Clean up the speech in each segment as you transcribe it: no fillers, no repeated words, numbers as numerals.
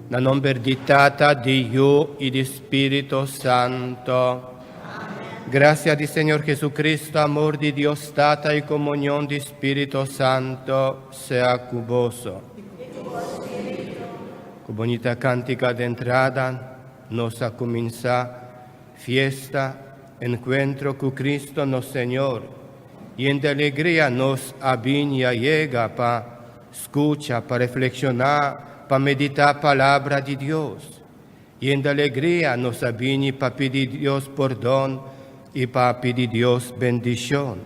nel nome verditata di Dio e di Spirito Santo. Gracia di Señor Jesucristo, amor de Dios Tata y comunión de Espíritu Santo sea con vos. Con bonita cántica de entrada nos ha comenzado fiesta, encuentro con Cristo nuestro Señor, y en de alegría nos aviña llega para escuchar, para reflexionar, para meditar palabra de Dios. Y en de alegría nos aviña para pedir Dios perdón y para pedir Dios bendición.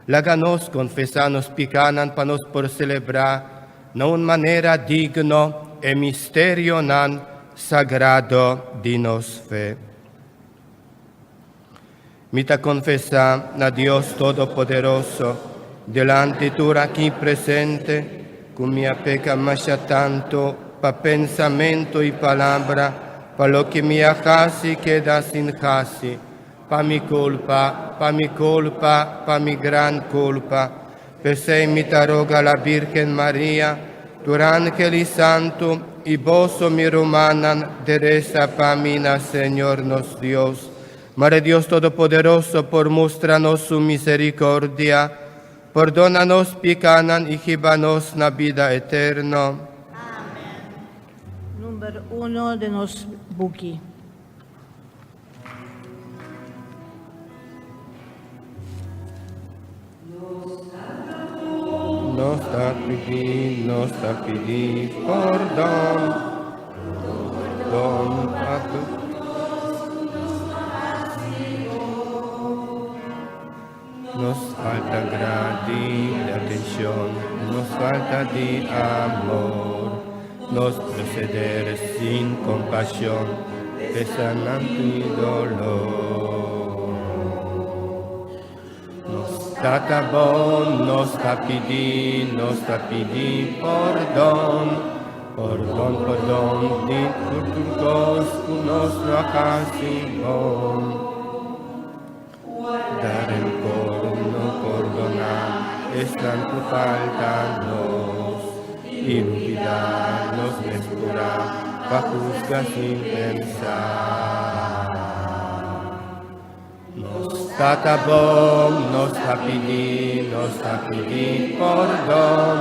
Láganos confesarnos picanan para nos por celebrar de una manera digna e misterio nan sagrado de nos fe. Mita confesa a Dios Todopoderoso, delante tu aquí presente, con mi peca masha tanto, pa pensamiento y palabra, pa lo que mi casi queda sin casi, pa mi culpa, pa mi gran culpa, per se mi roga la Virgen María, tu ángel santo, y vos mi romanan, dereza pa mina, Señor nos Dios. Madre Dios Todopoderoso, por mostrarnos su misericordia, perdónanos picanan y gibanos na vida eterna. Amén. Número 1 de nos buki. Nos ta pidi, perdón, a tu. Nos falta gradi de atención, nos falta de amor, nos proceder sin compasión, pesanante y dolor. Nos trata bon, nos ta pidi, perdón, di turcos, nos no casi bon. Dar el corno, perdonar, es tanto faltarnos, y olvidarnos, descurar, pa' juzgar sin pensar. Nos trata bon, nos ta pidi, perdón,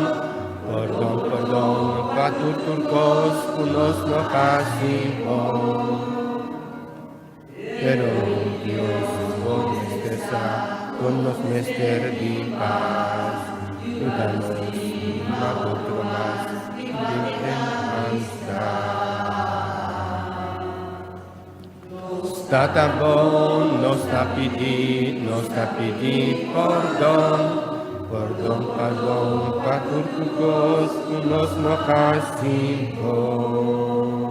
pa' turcos, nos no casi bon. Pero Dios con los mester de paz, ayúdanos a otro más de Stata bon, nos ta pidi, perdón, pa' turcos, nos no casi bon.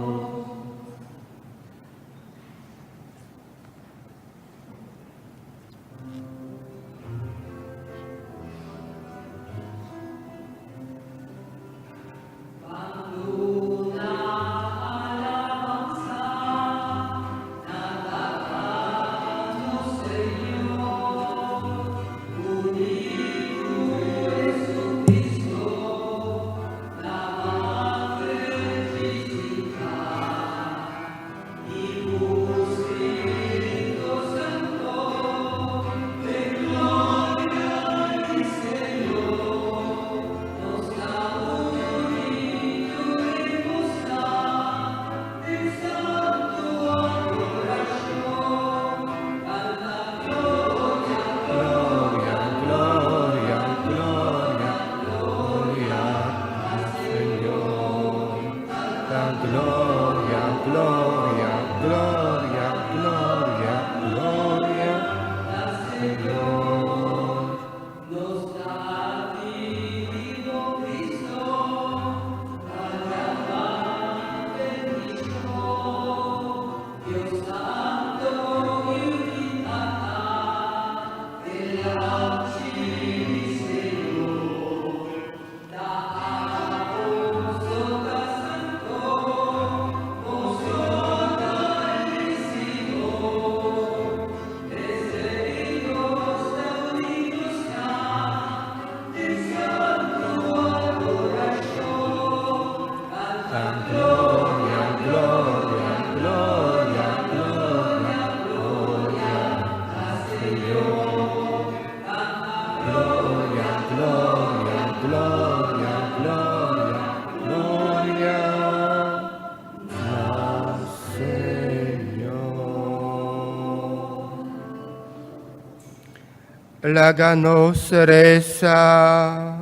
láganos reza.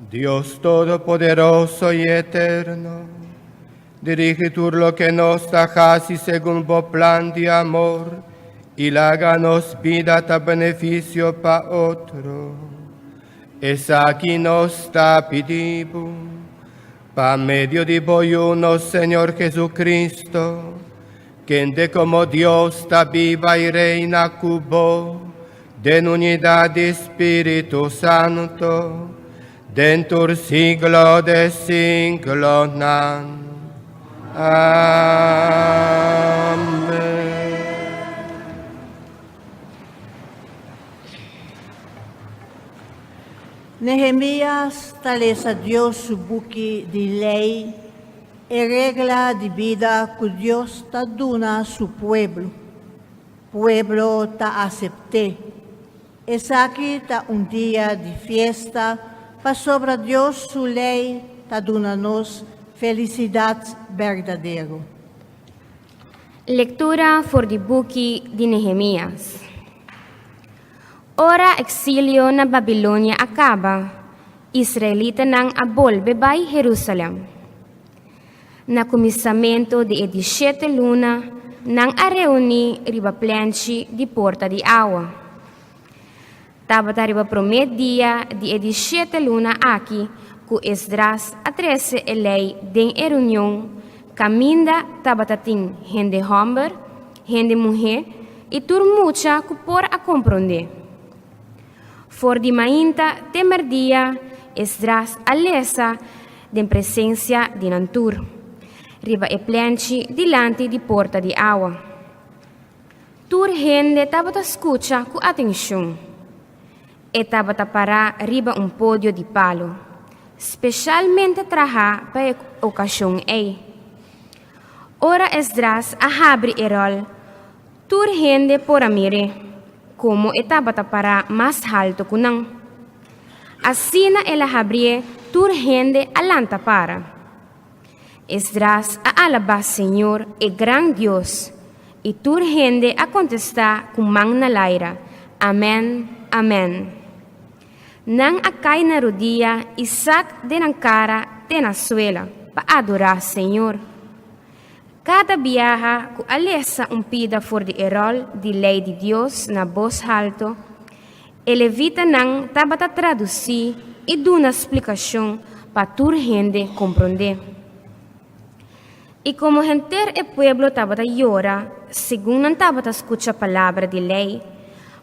Dios Todopoderoso y Eterno, dirige tú lo que nos dejas y según vos plan de amor, y láganos vida ta beneficio pa otro. Es aquí nos está pidiendo, pa medio de uno Señor Jesucristo, quien de como Dios está viva y reina cubo, de unidad de Espíritu Santo, dentro del siglo de siglo. Amén. Nehemías tales a Dios su buque de ley y regla de vida que Dios ta duna a su pueblo. Pueblo ta acepté. Es aquí ta un día de fiesta, pa sobre Dios su ley ta duna-nos felicidad verdadero. Lectura for the buki de Nehemías. Ora exilio na Babilonia acaba, Israelita nang abol bebay Jerusalem. Na comissamento de 17 luna, nang areuni riba plenchi di porta di awa. Tabata riba promet dia di 17 luna aqui, ku Esdras a 13 elei den reunião, caminda tabatating hende homber, hende mulher, e tur mucha ku por a compreender. For di mainta temer dia, Esdras alesa den presença di Nantur, riba e plenchi dilante di porta di awa. Tur hende tabata escucha ku atenção, e tabata para riba un podio di palo, specialmente traha para ocasión ei. Ora Esdras ahabri erol, tur hende por amire, como etabata para más alto kunang. Asina ela habrie tur hende alanta para. Esdras a alabas Señor e gran Dios, y tur hende a contestar con mang na laira. Amén, amén. Nang akay na rodilla, Isaac de nang cara de na suela, pa adorar Señor. Cada viaja ku alesa un pida for di erol di lei di Dios na voz alto, e levita nang tabata traduzi e duna explicación pa tur hende comprender. E como enter e pueblo tabata llora, según nang tabata escucha palabra di lei,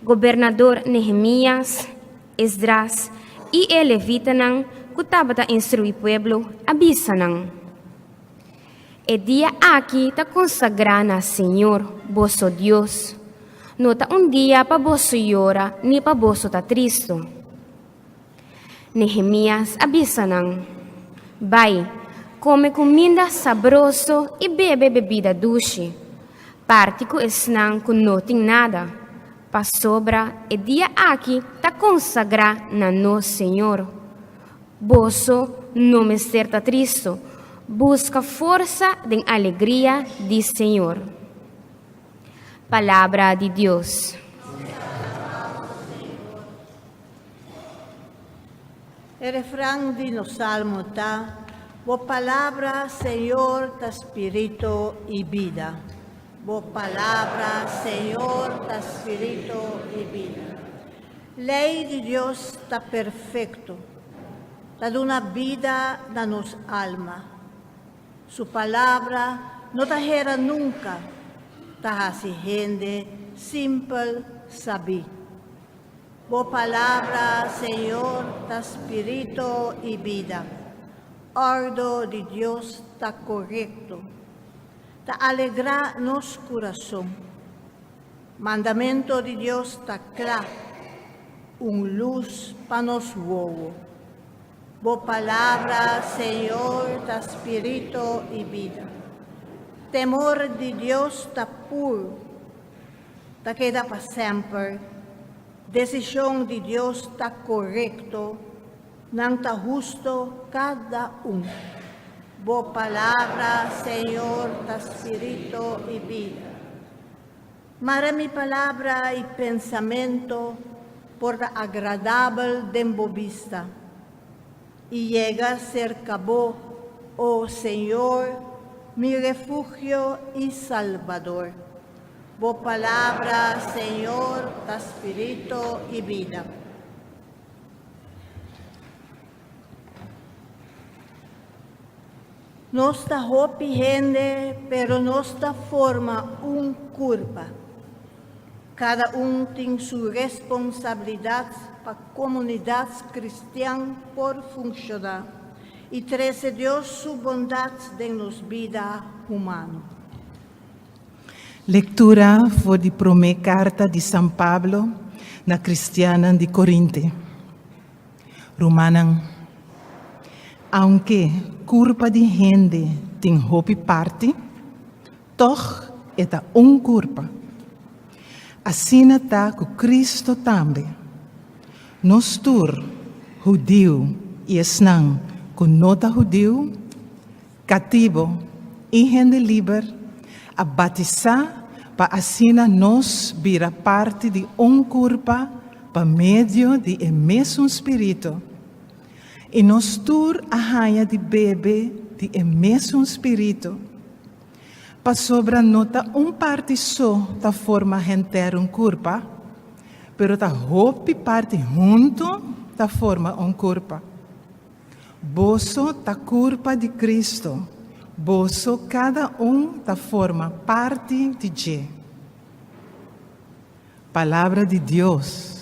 gobernador Nehemías, Esdras e levita nang ku tabata instrui pueblo abisa nang. E dia aqui ta consagrana a Senhor, vosso Deus. No ta un dia pa vosso llora, ni pa vosso ta tristo. Nehemías abisa nang, vai, come comida sabroso e bebe bebida dulce. Partico esnang con noting nada. Pa sobra e dia aqui ta consagra na no Senhor. Vosso nome certa tristo. Busca força de alegria de Senhor. Palavra de Deus. O refrão de no salmo tá, Bo palavra, Senhor, ta espírito e vida. Bo palavra, Senhor, ta espírito e vida. Lei de Deus está perfeito. Ta duna vida na nos alma. Su palabra no tajera nunca, tajasi gente simple sabi. Bo palabra, Señor, ta espíritu y vida. Ordo de Dios ta correcto. Ta alegra nos corazón. Mandamento de Dios ta claro. Un luz pa nos huevo. Bo palabra, Señor, ta espíritu y vida. Temor de Dios ta puro, ta queda para siempre. Decisión de Dios ta correcto, nang ta justo cada uno. Bo palabra, Señor, ta espíritu y vida. Marami palabra y pensamiento por la agradable de vista y llega a ser cabo, oh Señor, mi refugio y salvador. Vos palabra, Señor, da espíritu y vida. Nos da hopi gente, pero nos da forma un curva. Cada tem su responsabilidad para comunidad cristiana por funcionar y trece Dios su bondad de nos vida humana. Lectura for di prome carta di San Pablo na Cristiana di Corinte. Romanan, aunque culpa di gente tem hopi parte, toch eta culpa. Assim está com Cristo também. Nós tur, judeu e esnang, com nota judeu, cativo e gente livre, a batizar para assim nós vira parte de culpa para meio de mesmo Espírito. E nós tur arranha de bebê de mesmo Espírito. Para sobra nota parte só da forma inteira culpa, pero da hopi parte junto da forma culpa. Boso da culpa de Cristo, boso cada da forma parte de Je. Palavra de Deus.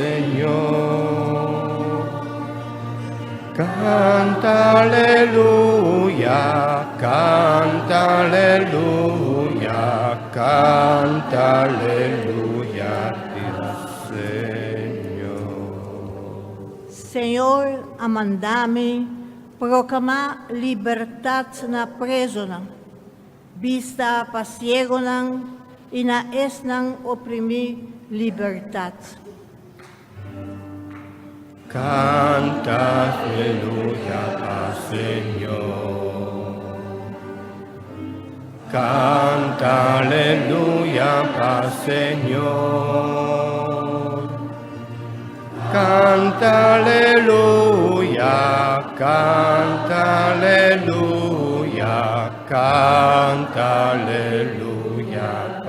Señor, canta aleluya, canta aleluya, canta aleluya, Señor. Señor, amandame, proclama libertad na presona, vista pa ciegonan y na esnan oprimi libertad. Canta aleluya al Señor. Canta aleluya al Señor. Canta aleluya, canta aleluya, canta aleluya al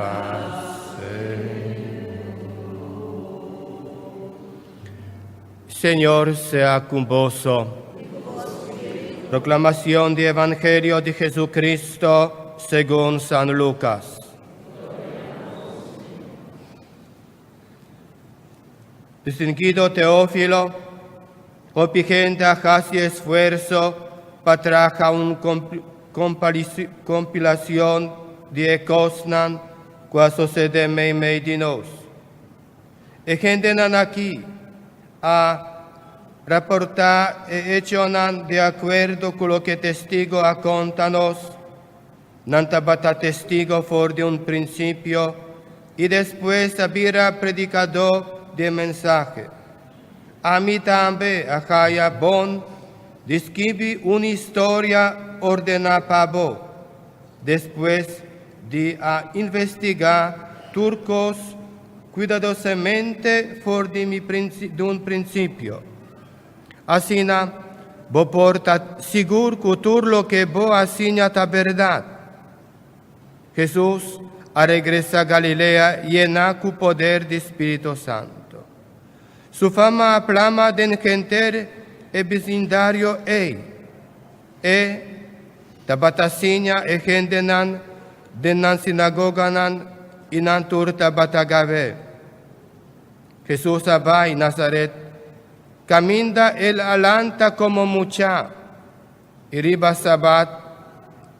Señor sea con vos. Proclamación del Evangelio de Jesucristo según San Lucas. Distinguido Teófilo, hoy gente hace esfuerzo para traer una compilación de cosas que suceden en medio de nos. Y gente aquí a reportar e hecho de acuerdo con lo que testigo a contanos, nanta bata testigo for de un principio y después había predicador de mensaje. A mí también acá bon describí una historia ordenada para vos, después de investigar turcos cuidadosamente for de un principio. Así, vos porta seguro que todo lo que vos asigna es verdad. Jesús regresa a Galilea llena con poder del Espíritu Santo. Su fama aplama de gente e vecindario da batasinha e gente de nan sinagoga y nan turta batagave. Jesús va en Nazaret, camina el alanta como mucha, y riba sabat,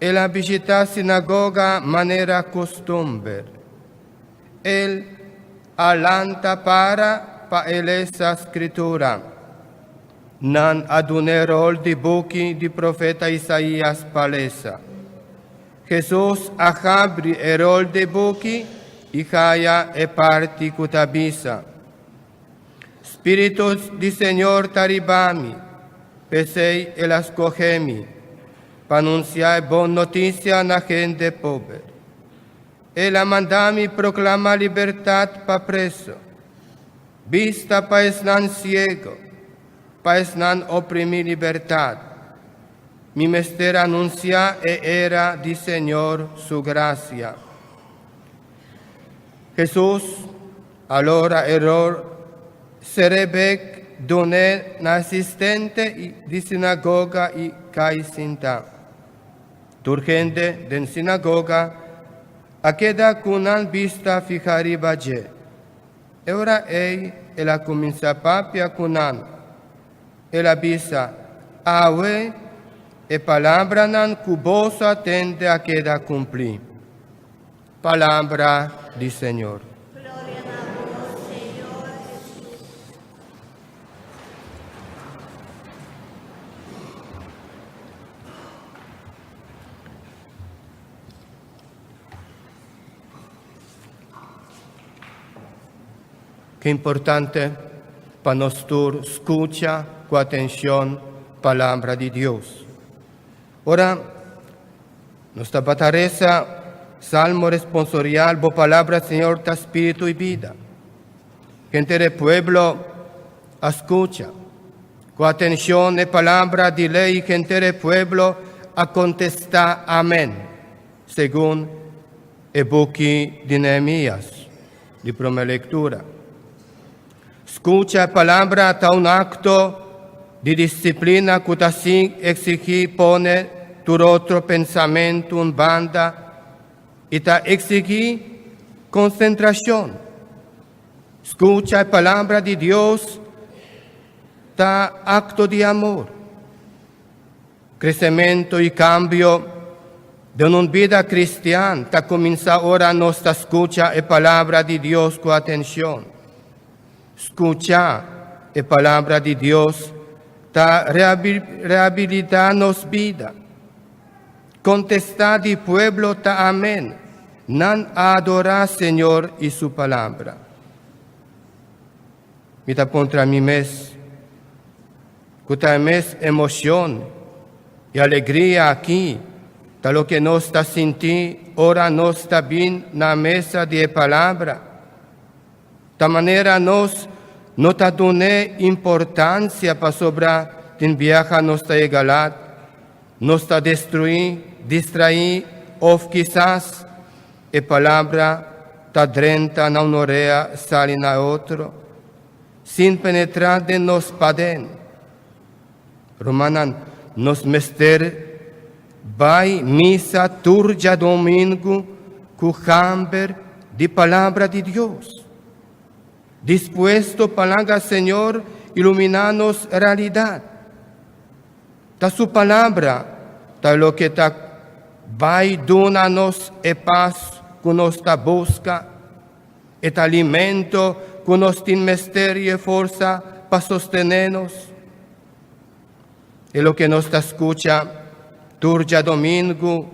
el visita sinagoga manera costumbre. El alanta para él esa escritura. nan adune rol di buki di profeta Isaías palesa. Jesus ahabri e rol di buki, ihaya e parti kutabisa. Spiritus di Señor taribami, pesei el ascogemi, panunciai bon noticia na gente pobre. Ela mandami proclama libertad pa preso, vista pa esnan ciego, pa esnan oprimi libertad. Mi mester anuncia e era di Señor su gracia. Jesús, allora error, serebek done na assistente di sinagoga i kai sinta. Turgente den sinagoga, akeda kunan vista fijari baje. Ora ei ela comincia papia kunan. Ela bisa awe e palabra nan cuboso atende akeda cumpli. Palabra di Señor. Qué importante para nosotros escucha con atención palabra de Dios. Ahora, nuestra batareza, salmo responsorial, bo palabra Señor, ta espíritu y vida. Gente del pueblo, escucha con atención la palabra de ley, gente del pueblo, a contestar amén, según el buque de Nehemías, de primera lectura. Escucha la palabra hasta un acto de disciplina que así exige pone tu otro pensamiento en banda y te exige concentración. Escucha la palabra de Dios, ta acto de amor, crecimiento y cambio de una vida cristiana. Ta comienza ahora nuestra escucha la palabra de Dios con atención. Escucha la palabra de Dios, ta rehabilitarnos vida. Contestar di pueblo ta amén, nan adorar Señor y su palabra. Mita contra mi mes, cuta mes emoción y alegría aquí, ta lo que nos está sinti, ora nos está bien na mesa de palabra. Ta manera nos no ta done importancia para sobrar tin viaja nos ta egalat, nos ta distraí, o quizás e palabra ta drenta na unorea sali na otro, sin penetrar de nos paden. Romanan nos mester vai misa turja domingo cu hamber di palabra de Dios. Dispuesto palabra Señor iluminanos realidad. Ta su palabra, ta lo que ta vai donanos e paz que nos ta busca, et alimento que nos tin misterio e forza para sostenernos. E lo que nos ta escucha, turja domingo,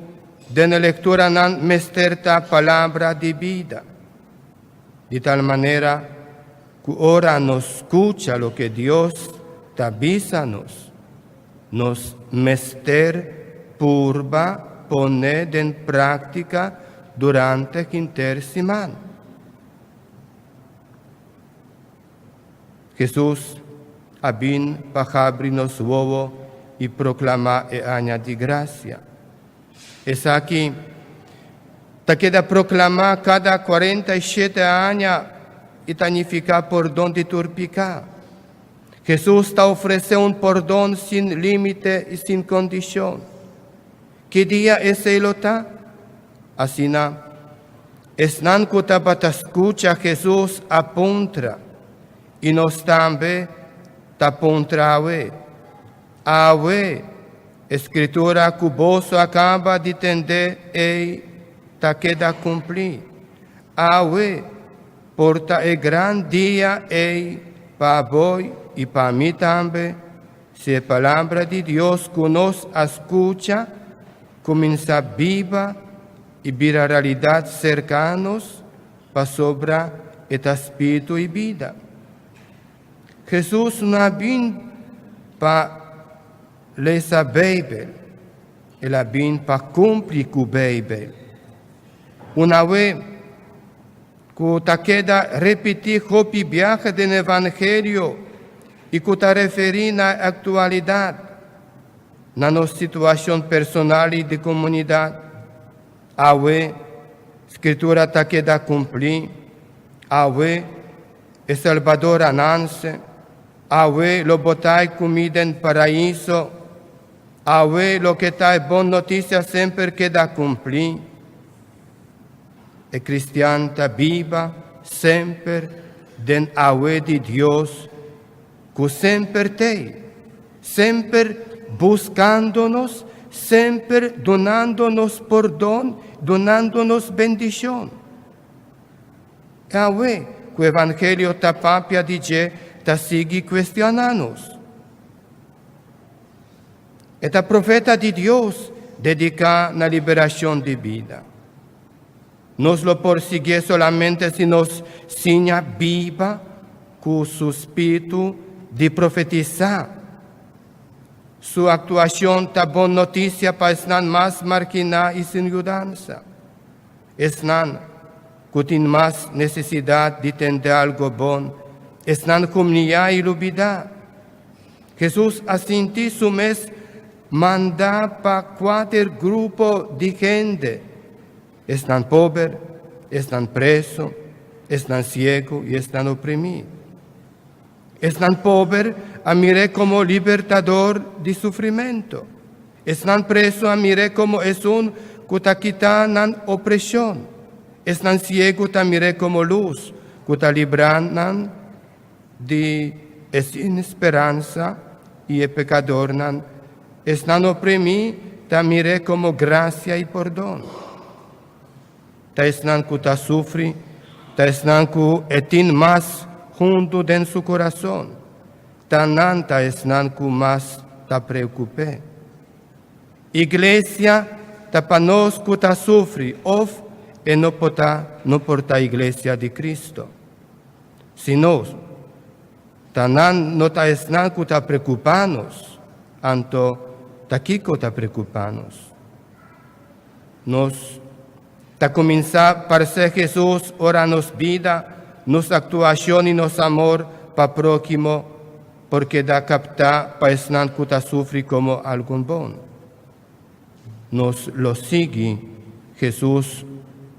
de la lectura nan mesterta palabra de vida. De tal manera que ahora nos escucha lo que Dios te avisa nos mester purba poner en práctica durante quinter semana. Jesús abin para abrirnos huevo y proclamar el año de gracia. Es aquí, te queda proclamar cada 47 años y tanificar perdón de turpicar. Jesús te ofrece un perdón sin límite y sin condición. ¿Qué día es el otro? Así no. Es nancuta para escucha Jesús apunta y nos también te apunta a escritura cuboso acaba de entender y te queda cumplir. Porta el gran día para vos y para mí también, se a palavra de Deus que nos escuta começa viva e vira realidade cercanos para sobre este espírito e vida. Jesus não vem para ler a Bíblia, ele vem para cumprir com a Bíblia. Uma vez que está queda repetir o viagem do Evangelho e que está referindo na atualidade, na nossa situação personal e de comunidade. Awe, Escritura está queda cumprir. Awe, o Salvador ananse. Awe, lo botai comida em paraíso. Awe, lo que está boa notícia sempre queda cumprir. E cristiano está viva sempre den awe de Deus, que sempre tem, sempre buscando-nos, sempre donando-nos perdão, donando-nos bendição. É awe que o Evangelho está papia dizer, está sigue questionando-nos. É a profeta de Deus dedica na liberação de vida. Nos lo persigue solamente se nos sinha viva com o espírito de profetizar. Sua actuação está boa notícia para estar mais marginal e sem mudança. Estar que tem mais necessidade de entender algo bom. Estar comunhar e ilumidar. Jesus assim su mês manda para 4 grupos de gente. Estão pobres, estão presos, estão cegos e estão oprimidos. Estão pobres a mirar como libertador de sofrimento. Estão presos a mirar como é que está quitando a opressão. Estão cegos a mirar como luz que está librando de esperança e o pecador. Estão oprimidos a mirar como graça e perdão. Está que está sofre, está que tem mais junto dentro do seu coração. Está que mais está preocupado. Igreja está para nós que está sofre, e não porta a igreja de Cristo. Se nós não está que está preocupados, então está aqui que está preocupados. Nós está começar para ser Jesus, ora nos vida, nos actuação e nos amor para o próximo, porque dá captar para estar que está sofre como algo bom. Nos lo sigue, Jesus,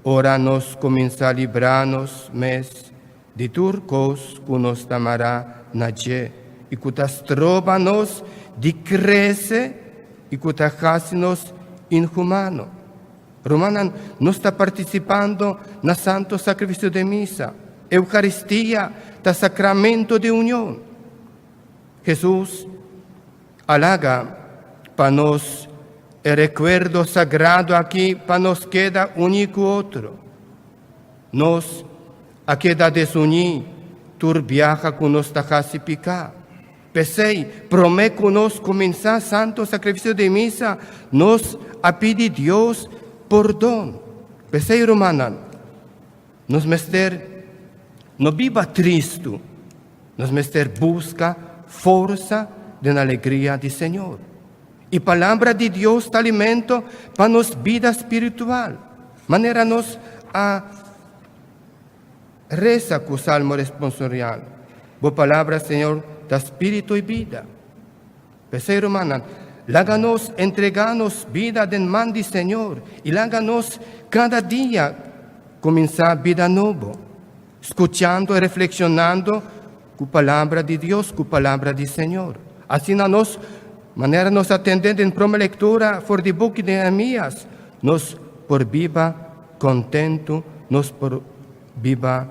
ora nos começa a livrar-nos, mas de turcos que nos tamará na je, e que está trova-nos de crescer e que está fazendo-nos inhumano. Romana não está participando no santo sacrifício de missa. Eucaristia está sacramento de união. Jesus alaga para nós o recuerdo sagrado aqui para nos queda único outro. Nós, a queda desunir, turbiaja que nos está se picar. Pensei, promete que nós começar santo sacrifício de missa, nós a pedir Deus perdão. Pensei, romana, nos mester não viva triste, nos mester busca força da alegria do Senhor. E a palavra de Deus está alimento para nossa vida espiritual. Maneira nos a reza com o salmo responsorial. Boa palavra, Senhor, da espírito e vida. Pensei, romana, láganos entregar-nos vida de mão do Senhor e láganos cada dia começar vida nova, escutando e reflexionando com a palavra de Deus, com a palavra do Senhor. Assim, nós, maneira nos atender em primeira leitura, for the book de Neemias, nos por viva contento, nos por viva